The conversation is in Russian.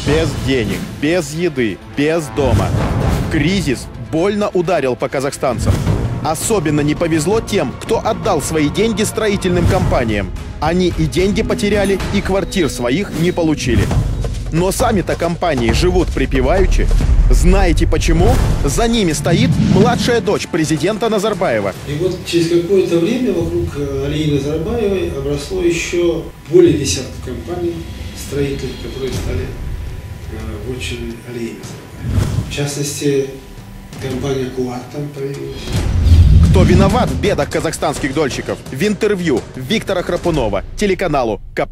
Без денег, без еды, без дома. Кризис больно ударил по казахстанцам. Особенно не повезло тем, кто отдал свои деньги строительным компаниям. Они и деньги потеряли, и квартир своих не получили. Но сами-то компании живут припеваючи. Знаете почему? За ними стоит младшая дочь президента Назарбаева. И вот через какое-то время вокруг Алии Назарбаевой обросло еще более десятка компаний строительных, которые стали вотчиной Алии Назарбаевой. В частности, компания «Куат» там появилась. Кто виноват в бедах казахстанских дольщиков? В интервью Виктора Храпунова телеканалу К+.